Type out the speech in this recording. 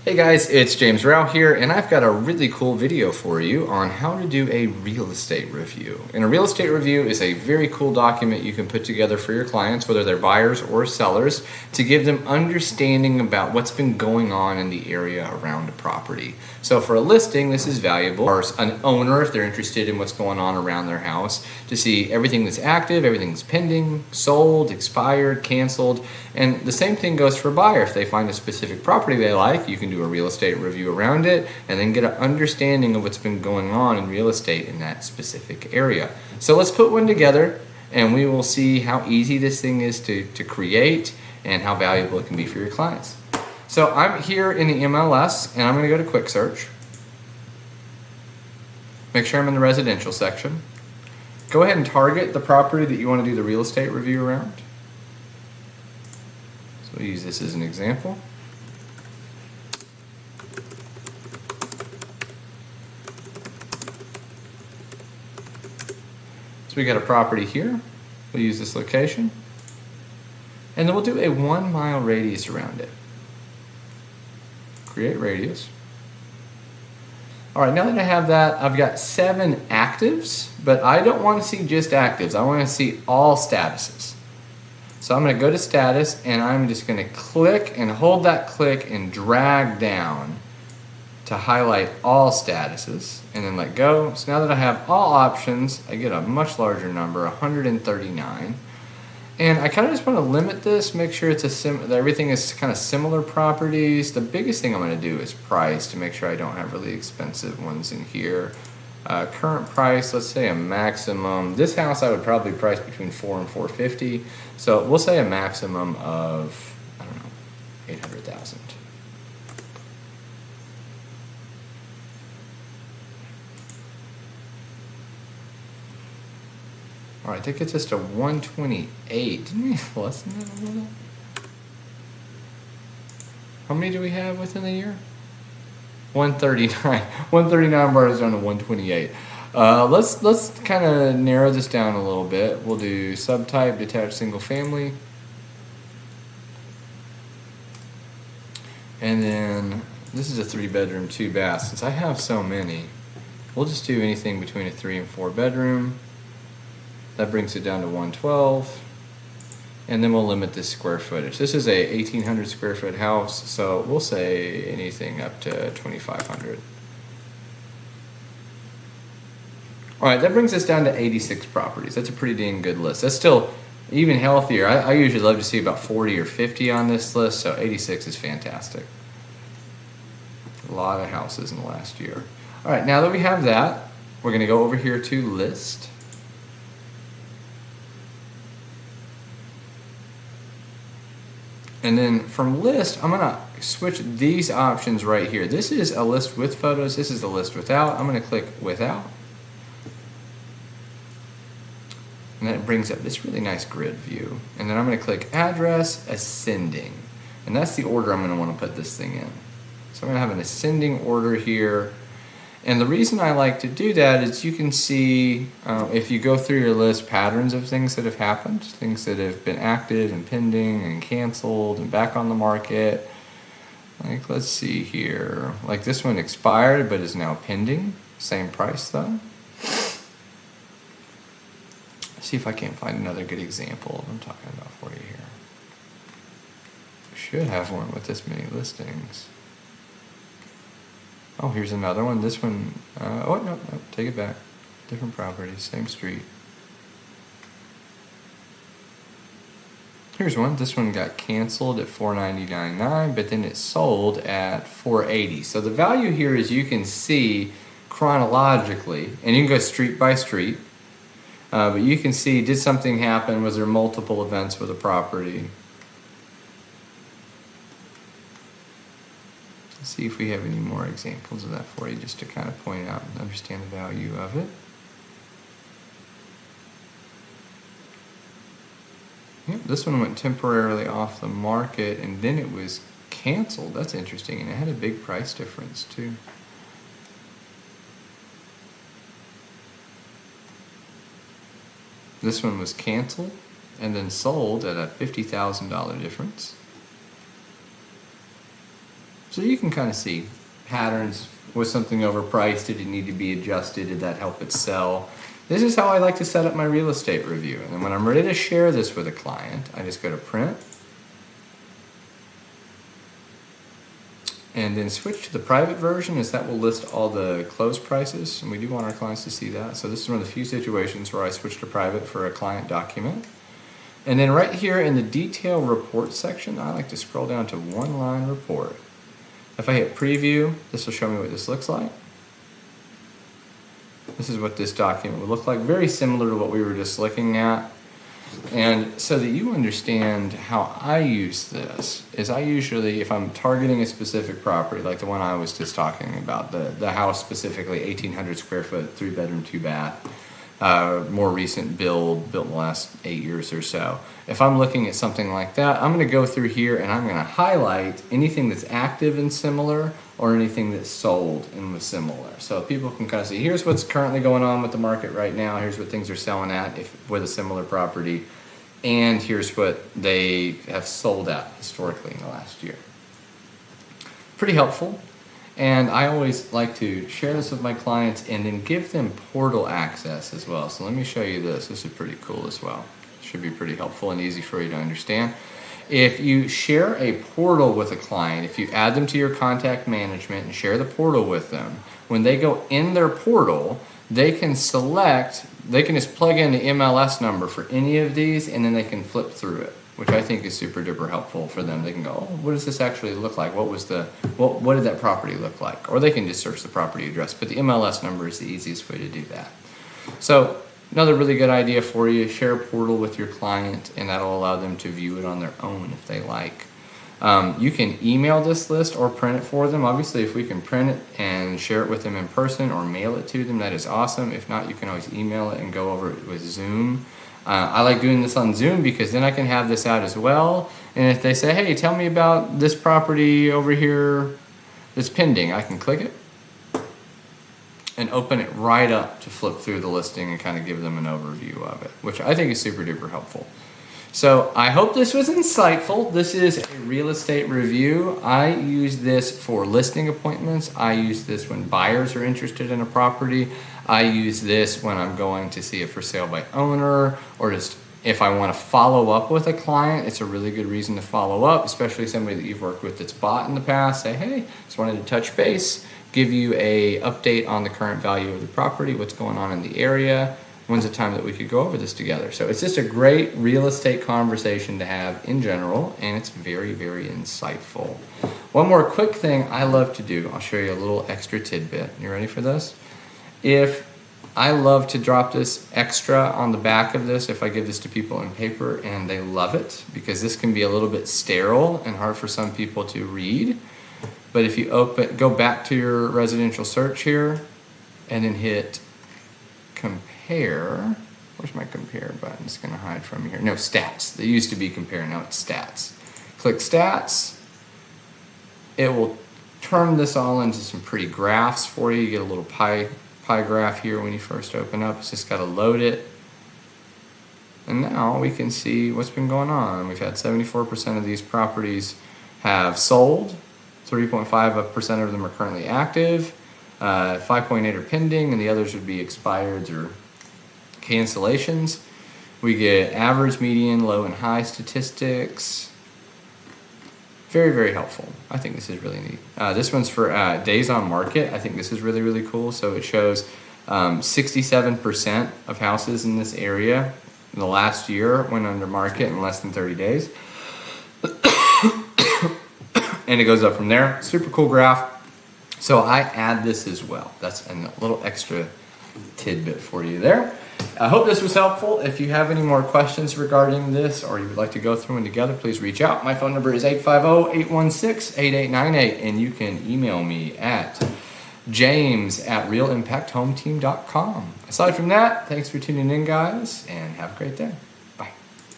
Hey guys, it's James Rao here, and I've got a really cool video for you on how to do a real estate review. And a real estate review is a very cool document you can put together for your clients, whether they're buyers or sellers, to give them understanding about what's been going on in the area around a property. So for a listing, this is valuable. Or an owner, if they're interested in what's going on around their house, to see everything that's active, everything that's pending, sold, expired, canceled. And the same thing goes for a buyer. If they find a specific property they like, you can do a real estate review around it and then get an understanding of what's been going on in real estate in that specific area. So let's put one together and we will see how easy this thing is to create and how valuable it can be for your clients. So I'm here in the MLS and I'm going to go to Quick Search. Make sure I'm in the residential section. Go ahead and target the property that you want to do the real estate review around. So we'll use this as an example. So we got a property here. We'll use this location. And then we'll do a 1 mile radius around it. Create radius. All right, now that I have that, I've got 7 actives, but I don't want to see just actives. I want to see all statuses. So I'm going to go to status and I'm just going to click and hold that click and drag down to highlight all statuses and then let go. So now that I have all options, I get a much larger number, 139. And I kind of just want to limit this, make sure it's that everything is kind of similar properties. The biggest thing I'm going to do is price to make sure I don't have really expensive ones in here. Current price, let's say a maximum. This house I would probably price between $400,000 and $450,000. So we'll say a maximum of, I don't know, $800,000. All right, that gets us to 128. Didn't we lessen that a little? How many do we have within the year? 139. 139 brought us down to 128. Let's kind of narrow this down a little bit. We'll do subtype, detached single family. And then this is a 3-bedroom, 2-bath. Since I have so many, we'll just do anything between a 3 and 4 bedroom. That brings it down to 112. And then we'll limit this square footage. This is a 1,800 square foot house, so we'll say anything up to 2,500. All right, that brings us down to 86 properties. That's a pretty dang good list. That's still even healthier. I usually love to see about 40 or 50 on this list, so 86 is fantastic. A lot of houses in the last year. All right, now that we have that, we're gonna go over here to list. And then from list, I'm gonna switch these options right here. This is a list with photos, this is a list without. I'm gonna click without. And then it brings up this really nice grid view. And then I'm gonna click address ascending. And that's the order I'm gonna wanna put this thing in. So I'm gonna have an ascending order here. And the reason I like to do that is you can see, if you go through your list, patterns of things that have happened, things that have been active and pending and canceled and back on the market. Like, let's see here. Like this one expired but is now pending. Same price though. Let's see if I can't find another good example of what I'm talking about for you here. I should have one with this many listings. Oh, here's another one. This one, oh, no, take it back. Different property, same street. Here's one. This one got canceled at $499.9, but then it sold at $480. So the value here is you can see chronologically, and you can go street by street, but you can see, did something happen? Was there multiple events with a property? Let's see if we have any more examples of that for you, just to kind of point out and understand the value of it. Yep, this one went temporarily off the market and then it was canceled. That's interesting, and it had a big price difference too. This one was canceled and then sold at a $50,000 difference. So you can kind of see patterns. Was something overpriced? Did it need to be adjusted? Did that help it sell? This is how I like to set up my real estate review. And then when I'm ready to share this with a client, I just go to print and then switch to the private version, as that will list all the close prices, and we do want our clients to see that. So this is one of the few situations where I switch to private for a client document. And then right here in the detail report section, I like to scroll down to one line report. If I hit preview, this will show me what this looks like. This is what this document would look like, very similar to what we were just looking at. And so that you understand how I use this, is I usually, if I'm targeting a specific property, like the one I was just talking about, the house specifically, 1,800 square foot, 3-bedroom, 2-bath, more recent built in the last 8 years or so. If I'm looking at something like that, I'm going to go through here and I'm going to highlight anything that's active and similar, or anything that's sold and was similar. So people can kind of see, here's what's currently going on with the market right now, here's what things are selling at with a similar property, and here's what they have sold at historically in the last year. Pretty helpful. And I always like to share this with my clients and then give them portal access as well. So let me show you this. This is pretty cool as well. Should be pretty helpful and easy for you to understand. If you share a portal with a client, if you add them to your contact management and share the portal with them, when they go in their portal, they can select, they can just plug in the MLS number for any of these, and then they can flip through it, which I think is super duper helpful for them. They can go, oh, what does this actually look like? What did that property look like? Or they can just search the property address, but the MLS number is the easiest way to do that. So another really good idea for you, share a portal with your client, and that'll allow them to view it on their own if they like. You can email this list or print it for them. Obviously, if we can print it and share it with them in person or mail it to them, that is awesome. If not, you can always email it and go over it with Zoom. I like doing this on Zoom because then I can have this out as well. And if they say, hey, tell me about this property over here that's pending, I can click it and open it right up to flip through the listing and kind of give them an overview of it, which I think is super duper helpful. So I hope this was insightful. This is a real estate review. I use this for listing appointments. I use this when buyers are interested in a property. I use this when I'm going to see it for sale by owner, or just if I want to follow up with a client. It's a really good reason to follow up, especially somebody that you've worked with that's bought in the past. Say, hey, just wanted to touch base, give you a update on the current value of the property, what's going on in the area. When's the time that we could go over this together? So it's just a great real estate conversation to have in general, and it's very, very insightful. One more quick thing I love to do, I'll show you a little extra tidbit. You ready for this? If I love to drop this extra on the back of this, if I give this to people in paper and they love it, because this can be a little bit sterile and hard for some people to read. But if you go back to your residential search here and then hit compare. Where's my compare button? It's going to hide from here. No, stats. They used to be compare, now it's stats. Click stats. It will turn this all into some pretty graphs for you. You get a little pie graph here when you first open up. It's just got to load it. And now we can see what's been going on. We've had 74% of these properties have sold. 3.5% of them are currently active. 5.8 are pending, and the others would be expireds or cancellations. We get average, median, low, and high statistics. Very, very helpful. I think this is really neat. This one's for days on market. I think this is really, really cool. So it shows 67% of houses in this area in the last year went under market in less than 30 days. And it goes up from there. Super cool graph. So I add this as well. That's a little extra tidbit for you there. I hope this was helpful. If you have any more questions regarding this, or you would like to go through them together, please reach out. My phone number is 850-816-8898, and you can email me at james@realimpacthometeam.com. Aside from that, thanks for tuning in, guys, and have a great day.